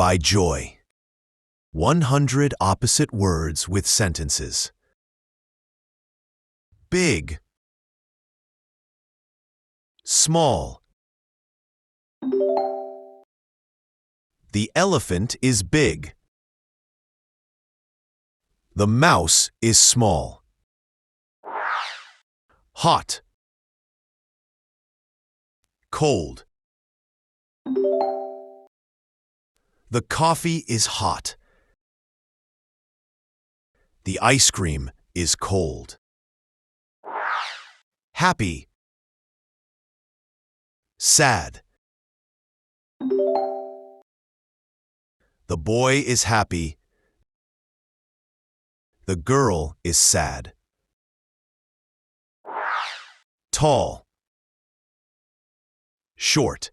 by joy. 100 opposite words with sentences. Big, small. The elephant is big. The mouse is small. Hot, cold. The coffee is hot. The ice cream is cold. Happy, sad. The boy is happy. The girl is sad. Tall, short.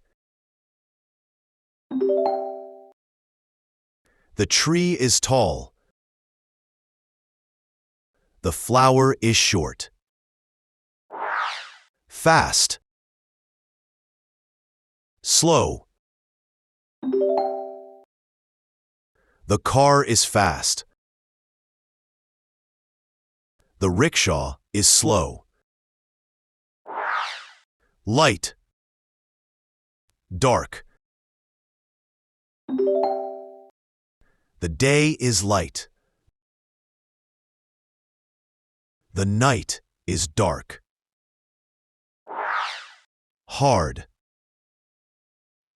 The tree is tall. The flower is short. Fast, slow. The car is fast. The rickshaw is slow. Light, dark. The day is light. The night is dark. Hard,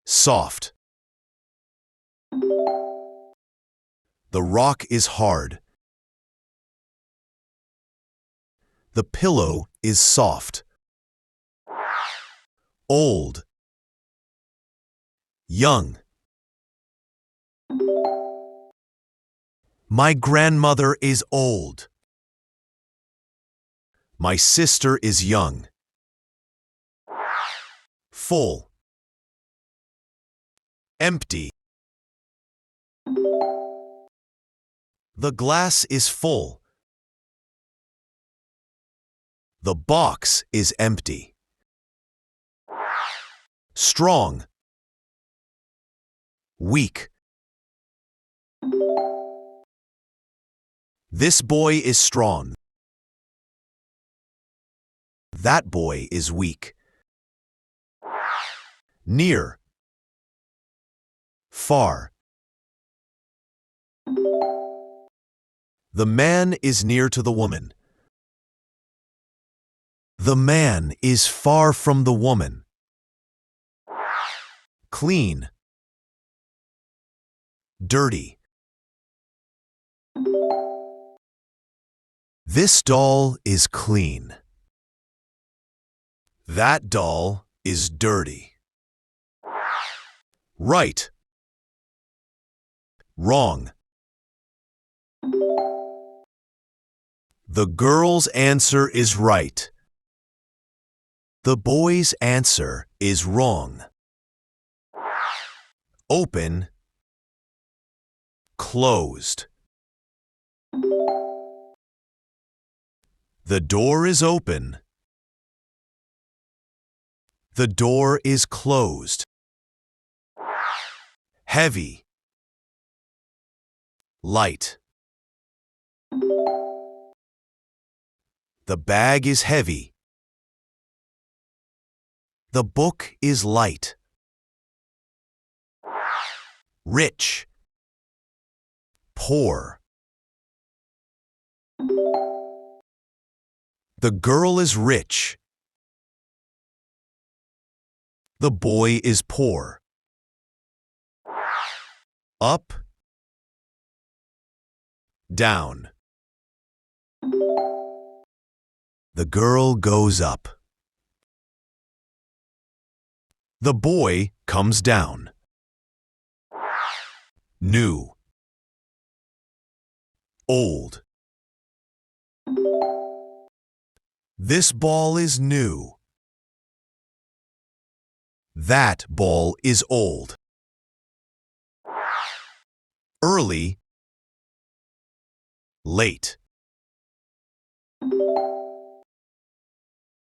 soft. The rock is hard. The pillow is soft. Old, young. My grandmother is old. My sister is young. Full, empty. The glass is full. The box is empty. Strong, weak. This boy is strong. That boy is weak. Near, far. The man is near to the woman. The man is far from the woman. Clean, dirty. This doll is clean. That doll is dirty. Right, wrong. The girl's answer is right. The boy's answer is wrong. Open, closed. The door is open. The door is closed. Heavy, light. The bag is heavy. The book is light. Rich, poor. The girl is rich. The boy is poor. Up, down. The girl goes up. The boy comes down. New, old. This ball is new. That ball is old. Early, late.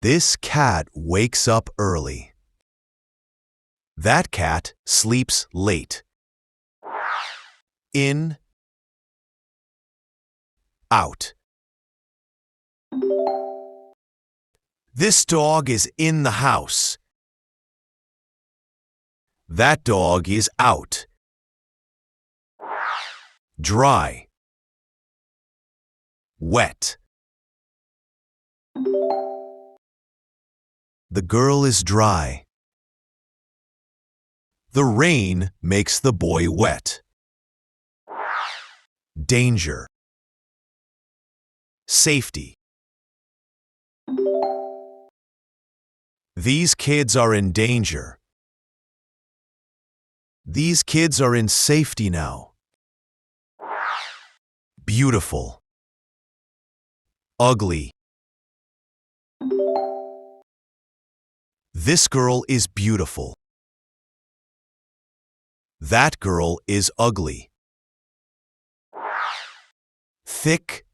This cat wakes up early. That cat sleeps late. in, out. This dog is in the house. That dog is out. Dry, wet. The girl is dry. The rain makes the boy wet. Danger, safety. These kids are in danger. These kids are in safety now. Beautiful, ugly. This girl is beautiful. That girl is ugly. Thick,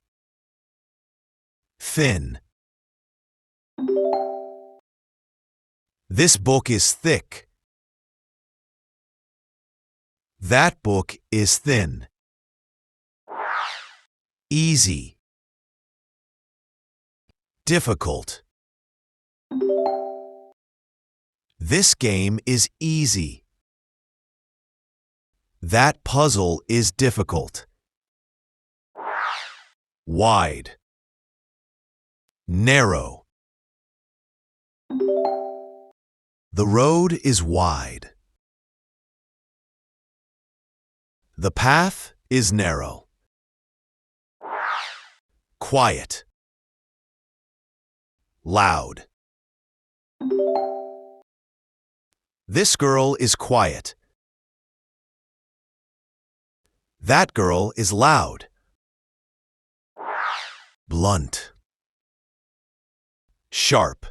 thin. This book is thick. That book is thin. Easy, difficult. This game is easy. That puzzle is difficult. Wide, narrow. The road is wide. The path is narrow. Quiet, loud. This girl is quiet. That girl is loud. Blunt, sharp.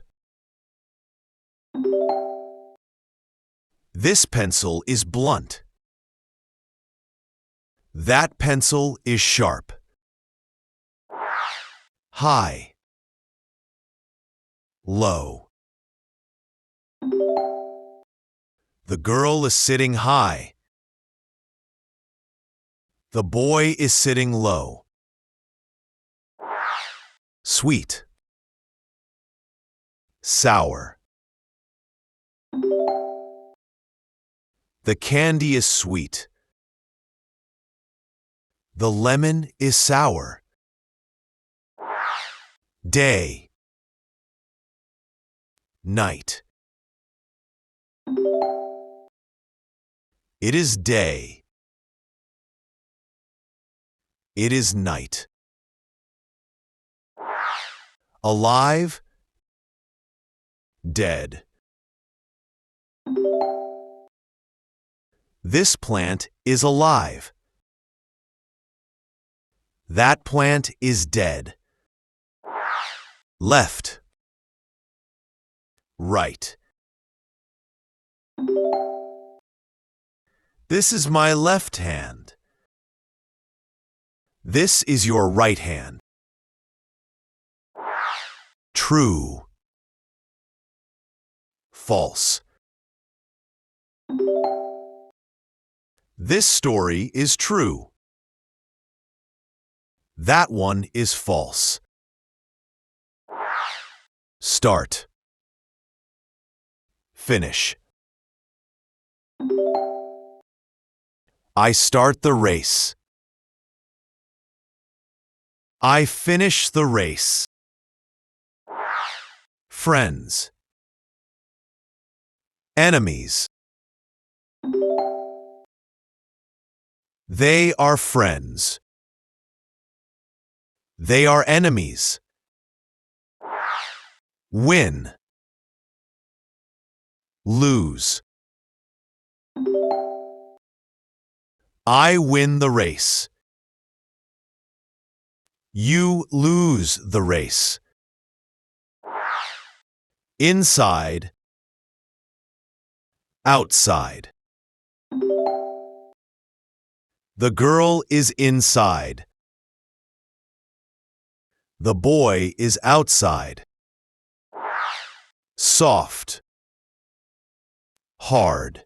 This pencil is blunt. That pencil is sharp. High, low. The girl is sitting high. The boy is sitting low. Sweet, sour. The candy is sweet. The lemon is sour. Day, night. It is day. It is night. Alive, dead. This plant is alive. That plant is dead. Left, right. This is my left hand. This is your right hand. True, false. This story is true. That one is false. Start, finish. I start the race. I finish the race. Friends, enemies. They are friends. They are enemies. Win, lose. I win the race. You lose the race. Inside, outside. The girl is inside. The boy is outside. Soft, hard.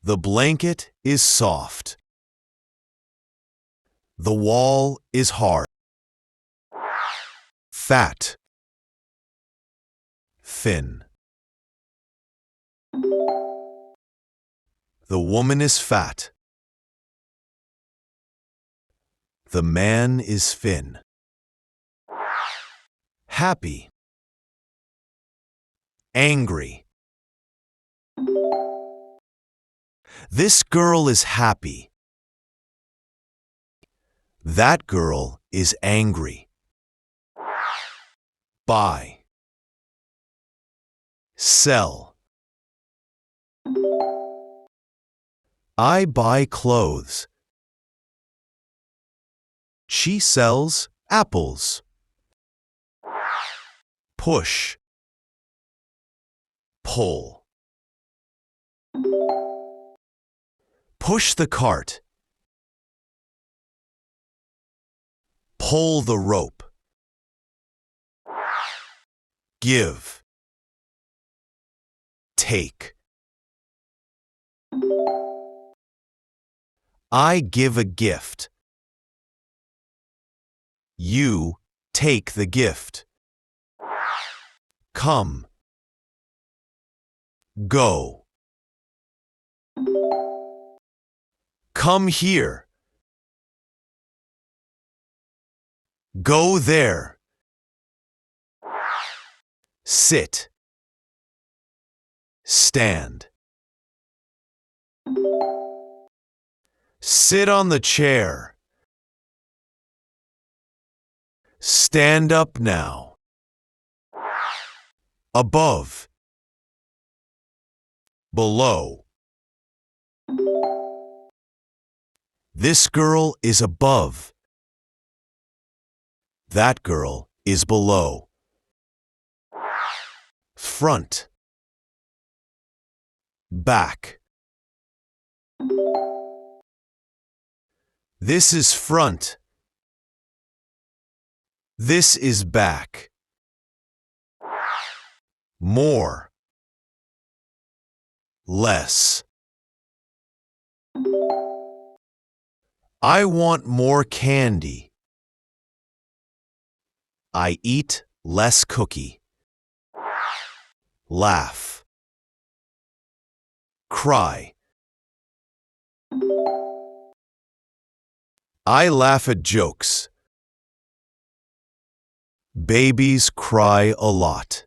The blanket is soft. The wall is hard. Fat. Thin. The woman is fat. The man is thin. Happy. Angry. This girl is happy. That girl is angry. Buy. Sell. I buy clothes. She sells apples. Push. Pull. Push the cart. Pull the rope. Give. Take. I give a gift. You take the gift. Come. Go. Come here. Go there. Sit. Stand. Sit on the chair. Stand up now. Above. Below. This girl is above. That girl is below. Front. Back. This is front. This is back. More. Less. I want more candy. I eat less cookie. Laugh. Cry. I laugh at jokes. Babies cry a lot.